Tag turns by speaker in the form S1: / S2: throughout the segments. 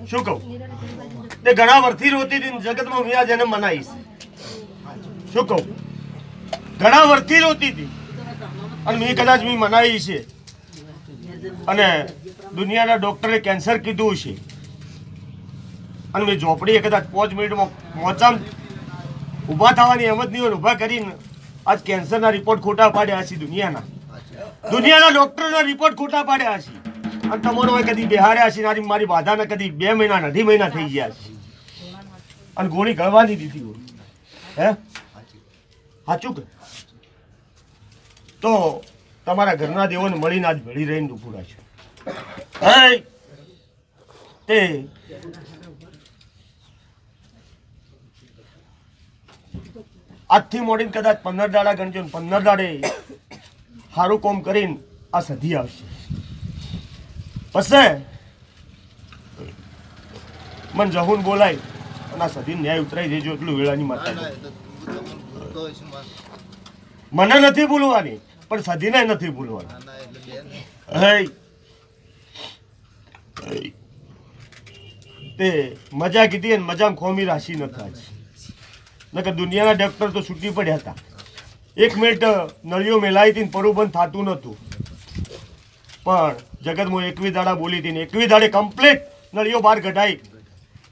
S1: શું કહું તે ઘણા વર્ષથી રોતી હતી જગતમાં હું આજ એને મનાવીશ શું કહું ઘણા વર્ષથી રોતી હતી અને મેં કદાચ મેં મનાવી છે અને દુનિયાના ડોક્ટરે કેન્સર કીધું છે અને મેં ઝોપડીએ કદાચ 5 મિનિટમાં મોચામ ઊભા થવાની હિંમત નહીં હોય ઊભા કરીને આજ કેન્સરના રિપોર્ટ ખોટા પાડ્યા છે દુનિયાના ડોક્ટરના રિપોર્ટ ખોટા પાડ્યા છે અને તમારો કદી બિહાર્યા છે મારી બાધાને કદી 2 મહિના 2.5 મહિના થઈ ગયા છે અને ગોળી ગળવાની દીધી હોય હે સાચું કે તો તમારા ઘરના દેવોને મળીને આજ ભળી રહીને ઊભું રાખ્યું તે આજથી મોડીને કદાચ 15 દાડા ગણજો 15 દાડે સારું કામ કરીને આ સધી આવશે પછી મને જહુન બોલાય અને આ સધી ન્યાય ઉતરાઈ દેજો એટલું વેળાની માતા મને નથી બોલવાની પણ સધીને નથી બોલવાની તે મજા કીધી અને મજામાં ખોમી રાશિ નથી નકર દુનિયાના ડોક્ટર તો છૂટી પડ્યા હતા 1 મિનિટ નળીઓ મેલાઈ હતી પરું બંધ થતું નહોતું પણ જગતમાં 21 દાડા બોલી હતી ને 21 દાડે કમ્પ્લીટ નળીઓ બહાર કઢાઈ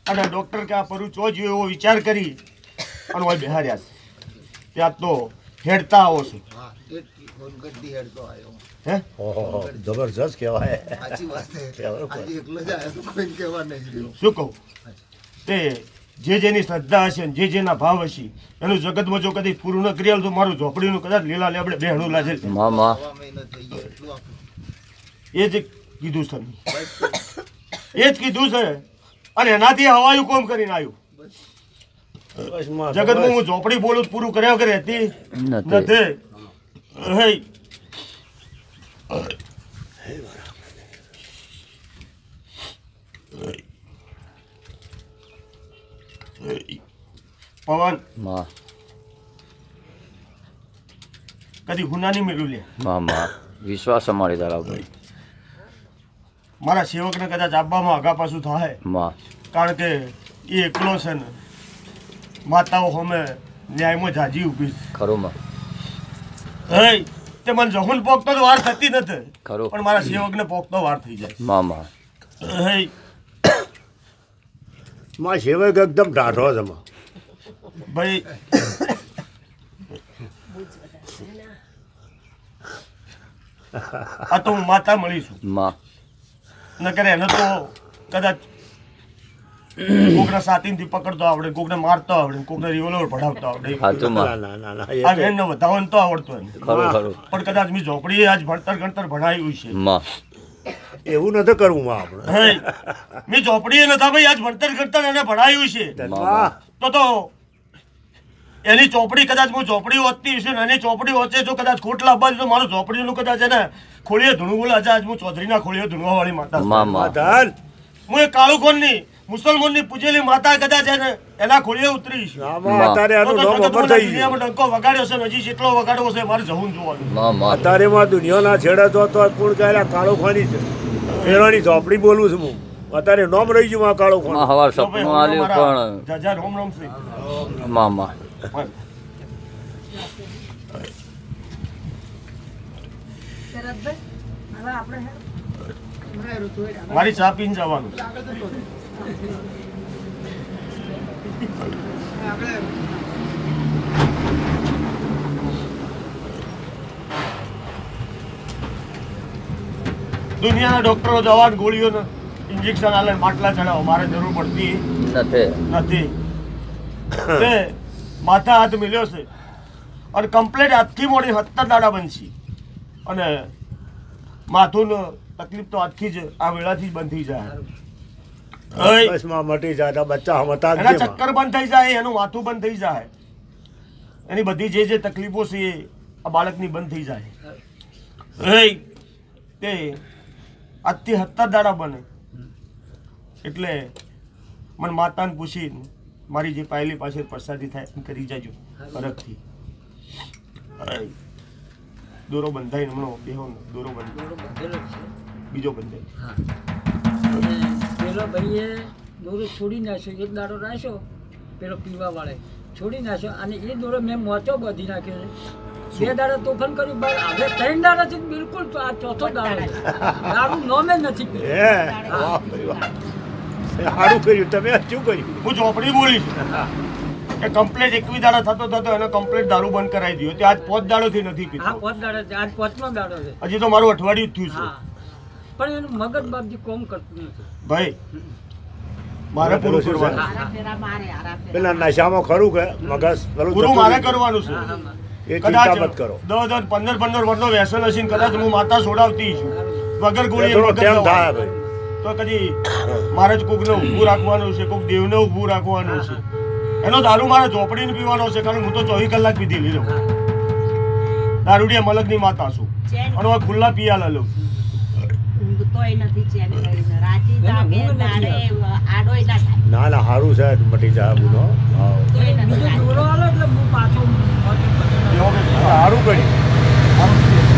S1: અને ડોક્ટર કે આ પરું ચો જ્યો એવો વિચાર કરી અને હોય બિહાર્યા છે ત્યાં તો હેડતા આવો છો
S2: જબરજસ્ત કહેવાય
S1: શું કહું તે જેની શ્રદ્ધા હશે જે જેના ભાવ હશે એનું જગતમાં જો કદી પૂરું ન કરી તો મારું ઝોપડીનું કદાચ લીલા લેબડે બેહણું લાગે એ જ કીધું છે એ જ કીધું છે અને એનાથી હવાયું કોમ કરીને આવ્યું જગતમાં હું ઝોપડી બોલું પૂરું કર્યા કરે હતી નથી પવન કદી ગુના નહીં મેળવું લે
S3: વિશ્વાસ અમારી તરફ
S1: મારા સેવકને કદાચ આપવામાં આગા પાછું થાય કારણ કે એ એકલો છે ને માતાઓ અમે ન્યાયમાં જાજી ઊભી
S3: ખરું
S1: તે મને જહુન પોકતો તો વાર થતી નથી પણ મારા સેવકને પોકતો વાર થઈ જાય
S2: માં સેવક એકદમ ઢાઢો છે
S1: ભાઈ આ તો હું માતા મળીશું ન કરે એને તો કદાચ કોકને સાતીનથી પકડતો આવડે કોકને મારતો આવડે કોકને રિવોલ્વર પડાવતો આવડે આ વેનને વધાવવાનું તો આવડતું એમ પણ કદાચ મેં ઝોપડીએ આજ ભણતર ભણાવ્યું છે
S2: એવું નથી કરવું આપણે
S1: મેં ઝોપડીએ નતા ભાઈ આજ ભણતર એને ભણાવ્યું છે તો એની ચોપડી કદાચ હું ઝોપડી વાંચતી હશે ને એની ચોપડી વાંચે જો કદાચ ખોટ લાવવા તો મારું ઝોપડીનું કદાચ એને ખોળીએ ધૂણું બોલે આજ હું ચૌધરીના ખોળીએ ધૂણવા વાળી માતા હું એક કાળુ કોણની મુસલમાનની પૂજેલી માતા કદાચ એના ખોળીએ ઉતરી છે ડંકો વગાડ્યો છે હજી જેટલો વગાડવો છે મારે જવું જોવાનું
S2: અત્યારે માં દુનિયાના છેડે તો પૂર્ણ કર્યા કાળો ખાની છે ફેરાની ઝોપડી બોલું છું હું અત્યારે નોમ રહી ગયું આ કાળો ખાન
S3: હવાર સપનું આલ્યું પણ
S1: જાજા રોમ રોમ છે
S3: મામા
S1: મારી ચા પીને જવાનું દુનિયાના ડોક્ટરો દવા ગોળીઓ ઇન્જેક્શન આલે માટલા ચડાવો મારે જરૂર પડતી નથી માથા હાથ મિલ્યો છે અને કમ્પ્લેટ આજથી મોડી 70 દાડા બનશે અને માથું તકલીફ તો આજથી જ આ વેળાથી જ બંધ થઈ જાય એના ચક્કર બંધ થઈ જાય એનું માથું બંધ થઈ જાય એની બધી જે તકલીફો છે એ આ બાળકની બંધ થઈ જાય તે આજથી 70 દાડા બને એટલે મને માતાને પૂછીને મારી જે પાયેલી પાસે પ્રસાદી થાય એમ કરી જાજો ફરકથી દોરો બંધાઈને હમણાં બેહો દોરો બંધ બીજો બંધાય
S4: પેલો ભાઈએ દોરો છોડી નાખ્યો, એક દાડો રાખ્યો પેલો પીવા વાળે છોડી નાખ્યો, અને એ દોરો મેં મોચો બાંધી નાખ્યો છે. 2 દાડા તોફાન કર્યું, પણ હવે 3 દાડાથી બિલકુલ આ ચોથો દાડો છે. દારૂ નોમે જ નથી પીતો.
S2: હે વાહ ભાઈ વાહ. એ સારું કર્યું તમે શું કર્યું
S1: હું ચોપડી બોલી છું કે કમ્પ્લેટ 21 દાડા થતો એને કમ્પ્લેટ દારૂ બંધ કરાવી દીધો. તે આજ 5 દાડોથી નથી
S4: આ
S1: પીતો.
S4: 5 દાડા છે, આજ 5મો દાડો છે.
S1: હજી તો મારું અઠવાડિયું જ થયું
S4: હા, પણ એનું મગજ બાપજી કોમ કરતું નથી.
S1: છે ભાઈ. મારે પૂરું
S2: શું છે?
S1: કરવાનું
S2: પેલા નશામાં ખરું કે મગજ પેલું
S1: પૂરું
S2: જતું
S1: મારે
S2: રહ્યું.
S1: કરવાનું છે.
S4: હા, હા.
S2: એ
S1: કદાચ
S2: ચિંતા મત કરો
S1: 10 15 વર્ષનો વ્યસન હશે ને કદાચ હું માતા છોડાવતી છું વગર
S2: એ
S1: ગોળીએ
S2: થોડો
S1: વગર
S2: ટેમ થાય
S1: દવાએ.
S2: ભાઈ
S1: તો કદી મારે જ કોકને ઊભું રાખવાનું છે, કોક દેવને ઊભું રાખવાનું છે. એનો દારૂ મારે ઝોપડીને પીવાનો છે, કારણ હું તો 24 કલાક પીધી લઈ લઉં. દારૂડિયા મલકની માતા છું અને હવે ખુલ્લા પિયાલા લઉં.
S2: ના ના સારું છે મટી જાય ગુનો હા
S4: બીજો દોરો આલો એટલે હું પાછો મોચો પકડી
S1: એવો કંઈક
S2: સારું કર્યું
S1: સારું છે.